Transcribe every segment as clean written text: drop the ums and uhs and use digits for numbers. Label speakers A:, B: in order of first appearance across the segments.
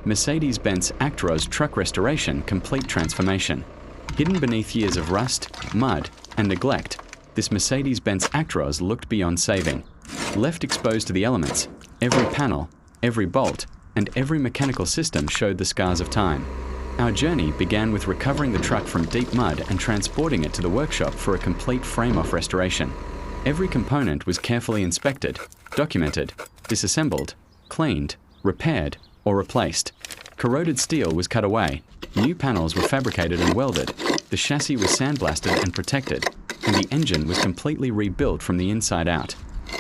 A: Mercedes-Benz Actros truck restoration complete transformation. Hidden beneath years of rust, mud, and neglect, this Mercedes-Benz Actros looked beyond saving. Left exposed to the elements, every panel, every bolt, and every mechanical system showed the scars of time. Our journey began with recovering the truck from deep mud and transporting it to the workshop for a complete frame-off restoration. Every component was carefully inspected, documented, disassembled, cleaned, repaired, or replaced. Corroded steel was cut away, new panels were fabricated and welded, the chassis was sandblasted and protected, and the engine was completely rebuilt from the inside out.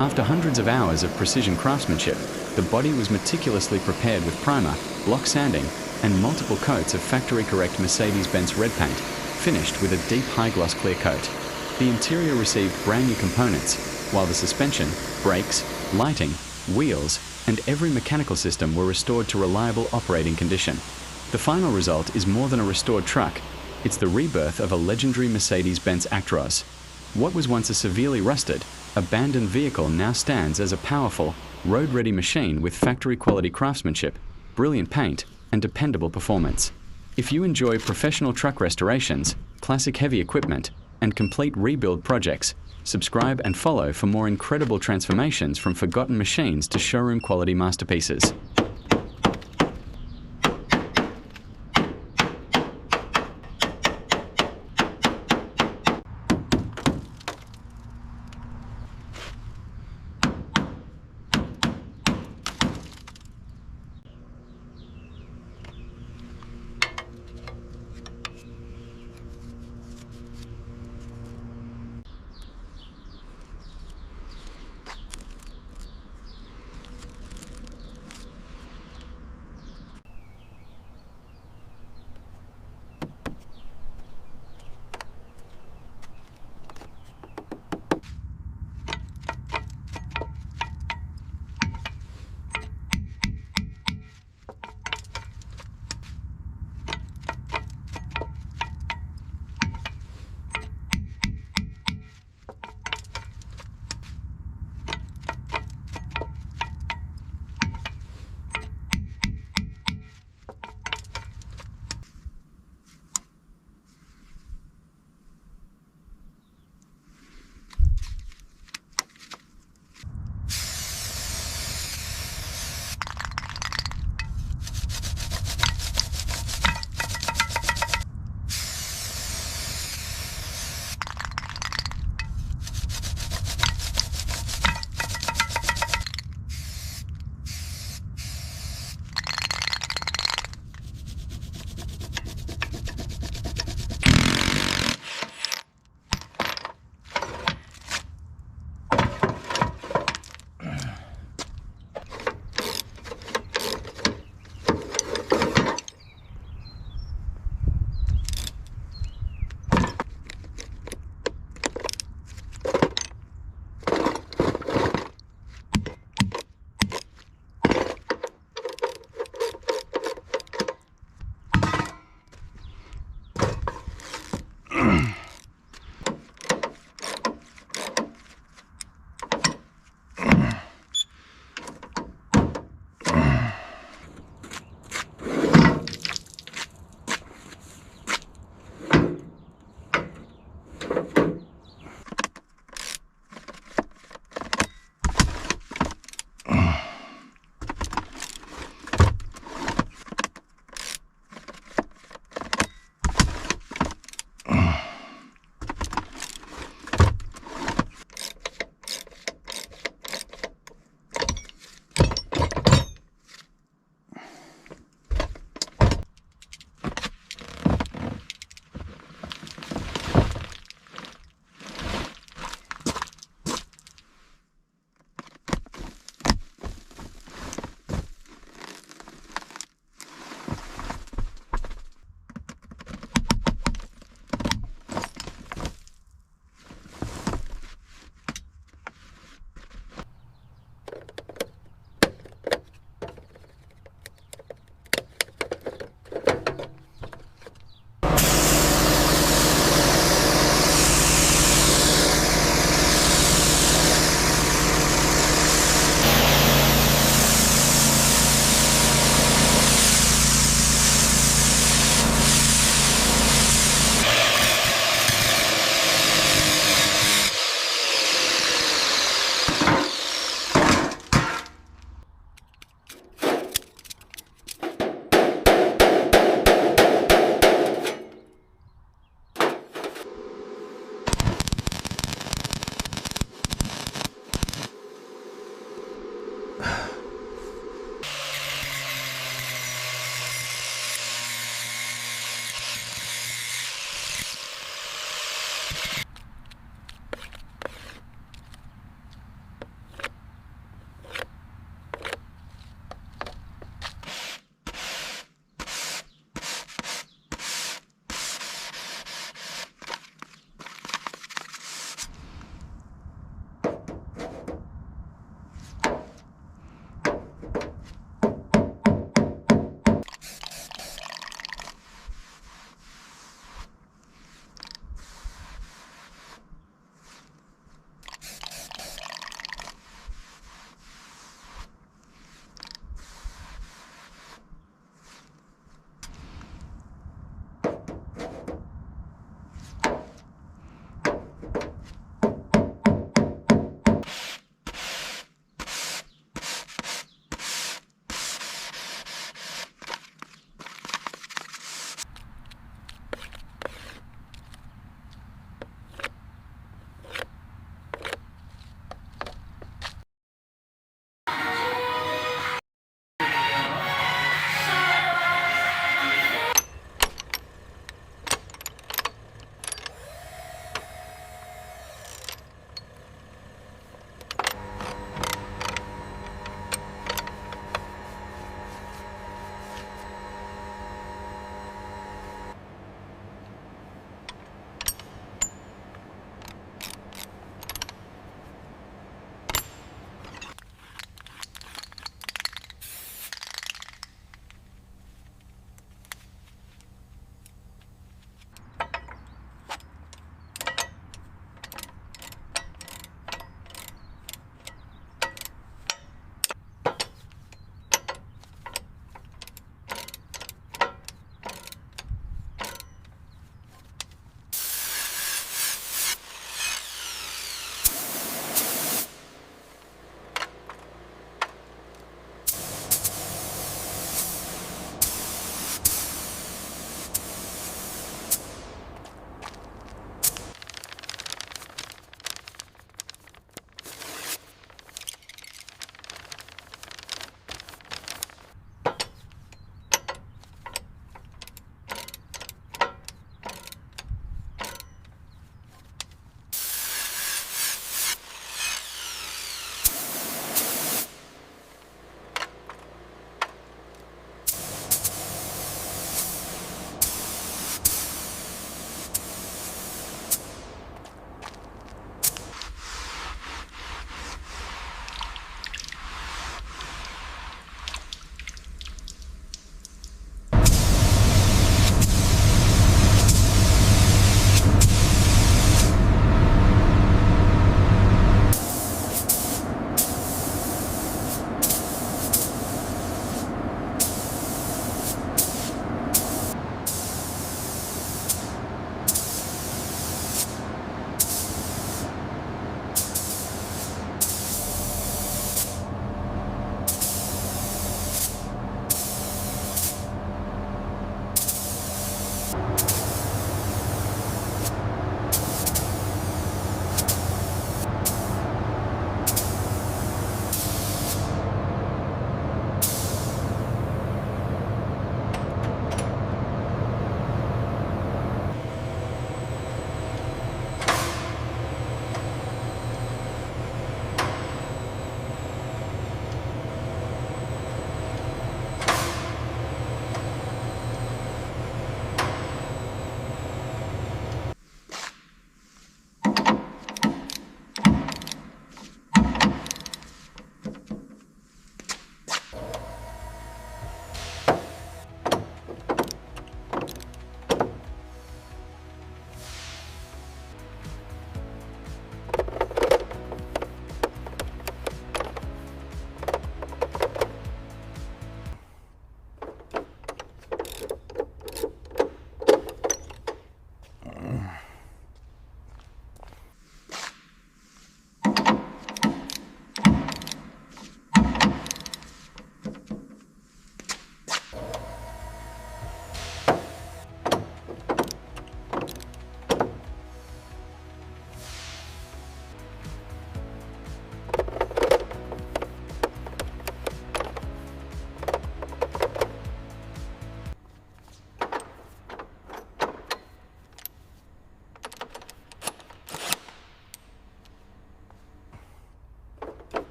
A: After hundreds of hours of precision craftsmanship, the body was meticulously prepared with primer, block sanding, and multiple coats of factory-correct Mercedes-Benz red paint, finished with a deep high-gloss clear coat. The interior received brand new components, while the suspension, brakes, lighting, wheels, and every mechanical system were restored to reliable operating condition. The final result is more than a restored truck. It's the rebirth of a legendary Mercedes-Benz Actros. What was once a severely rusted, abandoned vehicle now stands as a powerful, road-ready machine with factory-quality craftsmanship, brilliant paint, and dependable performance. If you enjoy professional truck restorations, classic heavy equipment, and complete rebuild projects, subscribe and follow for more incredible transformations from forgotten machines to showroom quality masterpieces.